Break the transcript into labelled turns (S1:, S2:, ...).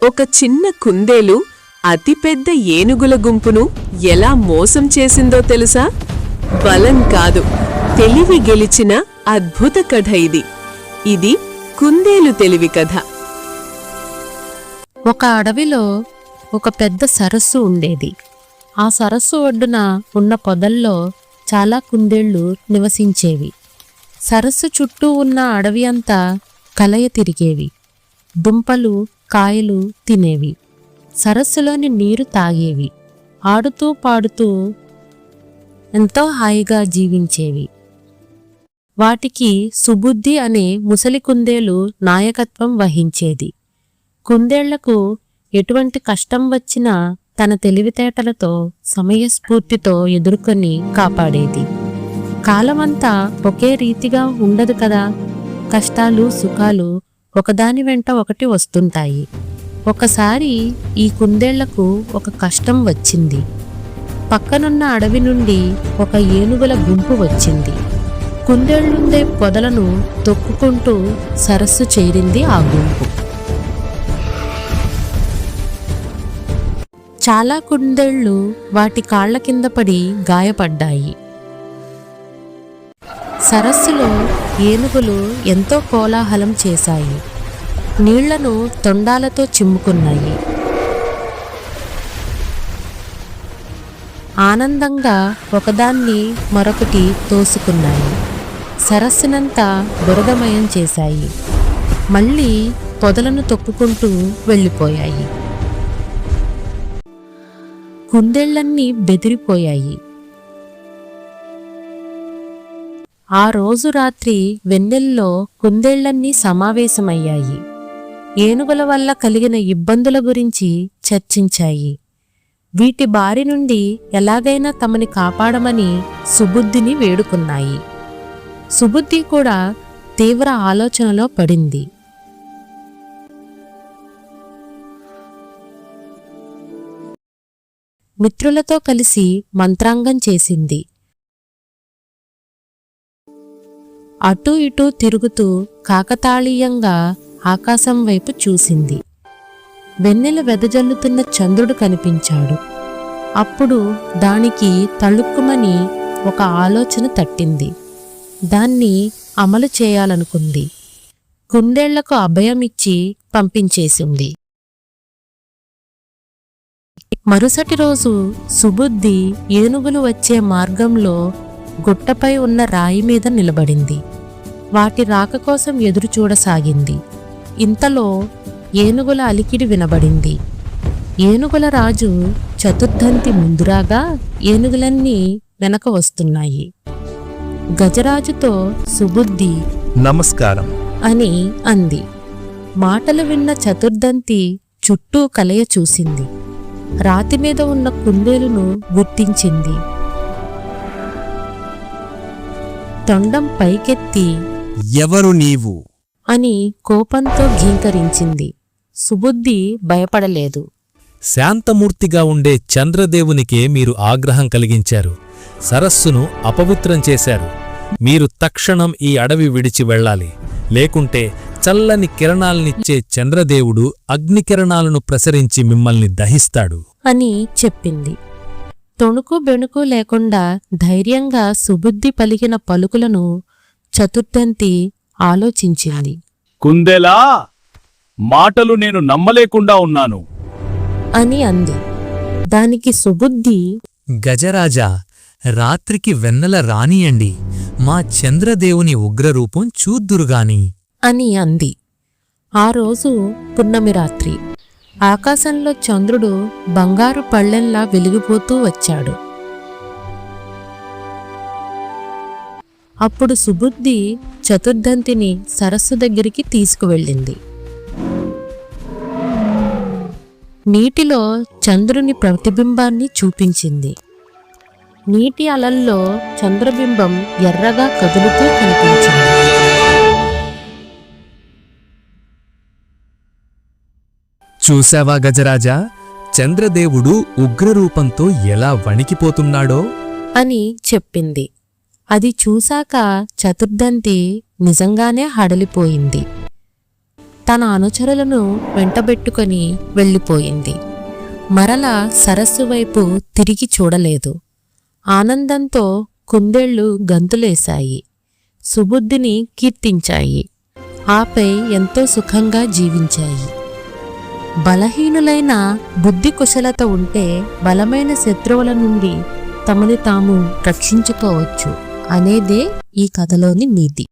S1: ఒక చిన్న కుందేలు అతిపెద్ద ఏనుగుల గుంపును ఎలా మోసం చేసిందో తెలుసా? బలం కాదు, తెలివి గెలిచిన అద్భుత కథ ఇది. ఇది కుందేలు తెలివి కథ.
S2: ఒక అడవిలో ఒక పెద్ద సరస్సు ఉండేది. ఆ సరస్సు ఒడ్డున ఉన్న పొదల్లో చాలా కుందేళ్లు నివసించేవి. సరస్సు చుట్టూ ఉన్న అడవి అంతా కలయ తిరిగేవి. దుంపలు, కాయలు తినేవి. సరస్సులోని నీరు తాగేవి. ఆడుతూ పాడుతూ ఎంతో హాయిగా జీవించేవి. వాటికి సుబుద్ధి అనే ముసలి కుందేలు నాయకత్వం వహించేది. కుందేళ్లకు ఎటువంటి కష్టం వచ్చినా తన తెలివితేటలతో, సమయస్ఫూర్తితో ఎదుర్కొని కాపాడేది. కాలమంతా ఒకే రీతిగా ఉండదు కదా. కష్టాలు, సుఖాలు ఒకదాని వెంట ఒకటి వస్తుంటాయి. ఒకసారి ఈ కుందేళ్లకు ఒక కష్టం వచ్చింది. పక్కనున్న అడవి నుండి ఒక ఏనుగుల గుంపు వచ్చింది. కుందేళ్లుండే పొదలను తొక్కుకుంటూ సరస్సు చేరింది ఆ గుంపు. చాలా కుందేళ్లు వాటి కాళ్ల కింద పడి గాయపడ్డాయి. సరస్సులో ఏనుగులు ఎంతో కోలాహలం చేశాయి. నీళ్లను తొండాలతో చిమ్ముకున్నాయి. ఆనందంగా ఒకదాన్ని మరొకటి తోసుకున్నాయి. సరస్సునంతా బురదమయం చేశాయి. మళ్ళీ పొదలను తొక్కుకుంటూ వెళ్ళిపోయాయి. కుందేళ్లన్నీ బెదిరిపోయాయి. ఆ రోజు రాత్రి వెన్నెల్లో కుందేళ్లన్నీ సమావేశమయ్యాయి. ఏనుగుల వల్ల కలిగిన ఇబ్బందుల గురించి చర్చించాయి. వీటి బారి నుండి ఎలాగైనా తమని కాపాడమని సుబుద్ధిని వేడుకున్నాయి. సుబుద్ధి కూడా తీవ్ర ఆలోచనలో పడింది. మిత్రులతో కలిసి మంత్రాంగం చేసింది. అటూ ఇటూ తిరుగుతూ కాకతాళీయంగా ఆకాశం వైపు చూసింది. వెన్నెల వెదజల్లుతున్న చంద్రుడు కనిపించాడు. అప్పుడు దానికి తళుక్కుమని ఒక ఆలోచన తట్టింది. దాన్ని అమలు చేయాలనుకుంది. కుందేళ్లకు అభయమిచ్చి పంపించేసింది. మరుసటి రోజు సుబుద్ధి ఏనుగులు వచ్చే మార్గంలో గుట్టపై ఉన్న రాయి మీద నిలబడింది. వాటి రాక కోసం ఎదురు చూడసాగింది. ఇంతలో ఏనుగుల అలికిడి వినబడింది. ఏనుగుల రాజు చతుర్దంతి ముందురాగా ఏనుగులన్నీ వెనక వస్తున్నాయి. గజరాజుతో సుబుద్ధి
S3: నమస్కారం
S2: అని అంది. మాటలు విన్న చతుర్దంతి చుట్టూ కలయ చూసింది. రాతి మీద ఉన్న కుందేలును గుర్తించింది. తొండం పైకెత్తి
S3: ఎవరు నీవు
S2: అని కోపంతో ఘీంకరించింది. సుబుద్ధి భయపడలేదు.
S3: శాంతమూర్తిగా ఉండే చంద్రదేవునికే మీరు ఆగ్రహం కలిగించారు. సరస్సును అపవిత్రం చేశారు. మీరు తక్షణం ఈ అడవి విడిచి వెళ్ళాలి. లేకుంటే చల్లని కిరణాలనిచ్చే చంద్రదేవుడు అగ్నికిరణాలను ప్రసరించి మిమ్మల్ని దహిస్తాడు
S2: అని చెప్పింది. తొణుకు బెణుకు లేకుండా ధైర్యంగా సుబుద్ధి పలికిన పలుకులను చతుర్దంతి ఆలోచించింది.
S4: కుందేలా, మాటలు నేను నమ్మలేకుండా ఉన్నాను
S2: అని అంది. దానికి సుబుద్ధి,
S5: గజరాజా, రాత్రికి వెన్నెల రానియండి. మా చంద్రదేవుని ఉగ్రరూపం చూద్దురుగాని
S2: అని అంది. ఆ రోజు పున్నమి రాత్రి. ఆకాశంలో చంద్రుడు బంగారు పళ్ళెంలా వెలిగిపోతూ వచ్చాడు. అప్పుడు సుబుద్ధి చతుర్దంతిని సరస్సు దగ్గరికి తీసుకువెళ్ళింది. నీటిలో చంద్రుని ప్రతిబింబాన్ని చూపించింది. నీటి అలల్లో చంద్రబింబం ఎర్రగా కదులుతూ కనిపించింది.
S3: చూశావా గజరాజా, చంద్రదేవుడు ఉగ్రరూపంతో ఎలా వణికిపోతున్నాడో
S2: అని చెప్పింది. అది చూశాక చతుర్దంతి నిజంగానే హడలిపోయింది. తన అనుచరులను వెంటబెట్టుకొని వెళ్ళిపోయింది. మరల సరస్సు వైపు తిరిగి చూడలేదు. ఆనందంతో కుందేళ్లు గంతులేశాయి, సుబుద్ధిని కీర్తించాయి. ఆపై ఎంతో సుఖంగా జీవించాయి. బలహీనులైన బుద్ధి కుశలత ఉంటే బలమైన శత్రువుల నుండి తమని తాము రక్షించుకోవచ్చు అనేదే ఈ కథలోని నీతి.